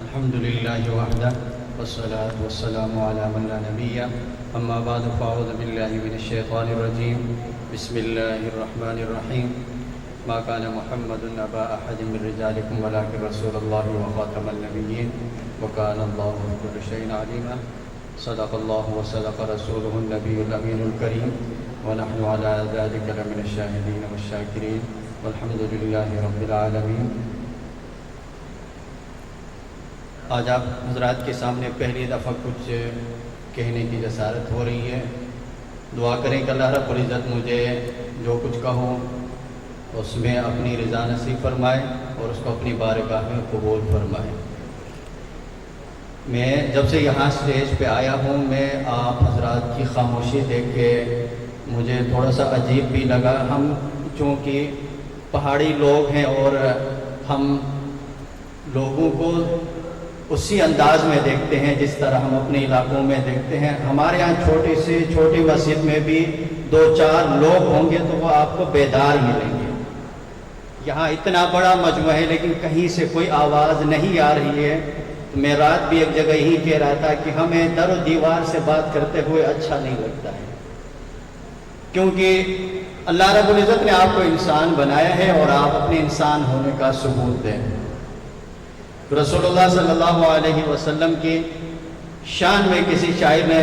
الحمد لله وحده والصلاة والسلام على من لا نبي أما بعد فأعوذ بالله من الشيطان الرجيم بسم الله الرحمن الرحيم ما كان محمد أبا أحد من رجالكم ولكن رسول الله وخاتم النبيين وكان الله بكل شيء عليما صدق الله وصدق رسوله النبي الأمين الكريم ونحن على ذلك لمن الشاهدين والشاكرين والحمد لله رب العالمين۔ آج آپ حضرات کے سامنے پہلی دفعہ کچھ کہنے کی جسارت ہو رہی ہے۔ دعا کریں کہ اللہ رب العزت مجھے جو کچھ کہوں اس میں اپنی رضا نصیب فرمائے اور اس کو اپنی بارگاہ میں قبول فرمائے۔ میں جب سے یہاں اسٹیج پہ آیا ہوں میں آپ حضرات کی خاموشی دیکھ کے مجھے تھوڑا سا عجیب بھی لگا۔ ہم چونکہ پہاڑی لوگ ہیں اور ہم لوگوں کو اسی انداز میں دیکھتے ہیں جس طرح ہم اپنے علاقوں میں دیکھتے ہیں۔ ہمارے یہاں چھوٹی مسجد میں بھی 2-4 لوگ ہوں گے تو وہ آپ کو بیدار ملیں گے۔ یہاں اتنا بڑا مجمع ہے لیکن کہیں سے کوئی آواز نہیں آ رہی ہے۔ میں رات بھی ایک جگہ ہی کہہ رہا تھا کہ ہمیں در و دیوار سے بات کرتے ہوئے اچھا نہیں لگتا ہے، کیونکہ اللہ رب العزت نے آپ کو انسان بنایا ہے اور آپ اپنے انسان ہونے کا ثبوت دیں۔ رسول اللہ صلی اللہ علیہ وسلم کی شان میں کسی شاعر نے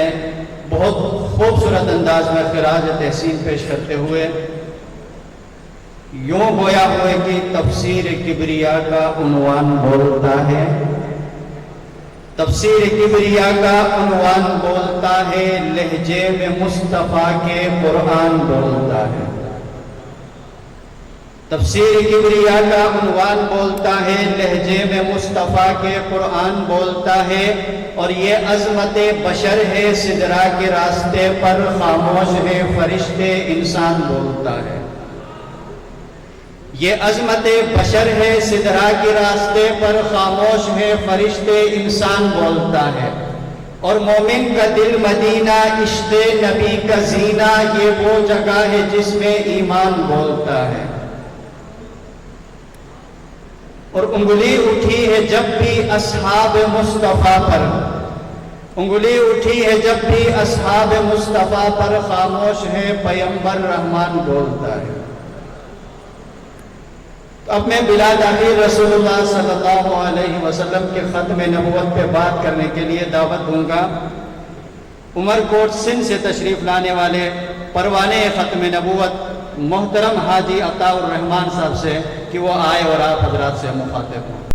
بہت خوبصورت انداز میں خراج تحسین پیش کرتے ہوئے یوں گویا ہوئے کہ تفسیر کبریا کا عنوان بولتا ہے، تفسیر کبریا کا عنوان بولتا ہے، لہجے میں مصطفیٰ کے قرآن بولتا ہے۔ تفسیر کبریا کا عنوان بولتا ہے، لہجے میں مصطفیٰ کے قرآن بولتا ہے، اور یہ عظمت بشر ہے، سدرا کے راستے پر خاموش ہے فرشتے انسان بولتا ہے۔ یہ عظمت بشر ہے، سدرا کے راستے پر خاموش ہے فرشتے انسان بولتا ہے، اور مومن کا دل مدینہ عشق نبی کا زینہ، یہ وہ جگہ ہے جس میں ایمان بولتا ہے۔ اور انگلی اٹھی ہے جب بھی اصحاب مصطفیٰ پر، انگلی اٹھی ہے جب بھی اصحاب مصطفیٰ پر، خاموش ہے پیغمبر رحمان بولتا ہے۔ اب میں بلا تاخیر رسول اللہ صلی اللہ علیہ وسلم کے ختم نبوت پہ بات کرنے کے لیے دعوت دوں گا عمر کوٹ سندھ سے تشریف لانے والے پروانے ختم نبوت محترم حاجی عطاء الرحمان صاحب سے کہ وہ آئے اور آپ حضرات سے مخاطب ہوں۔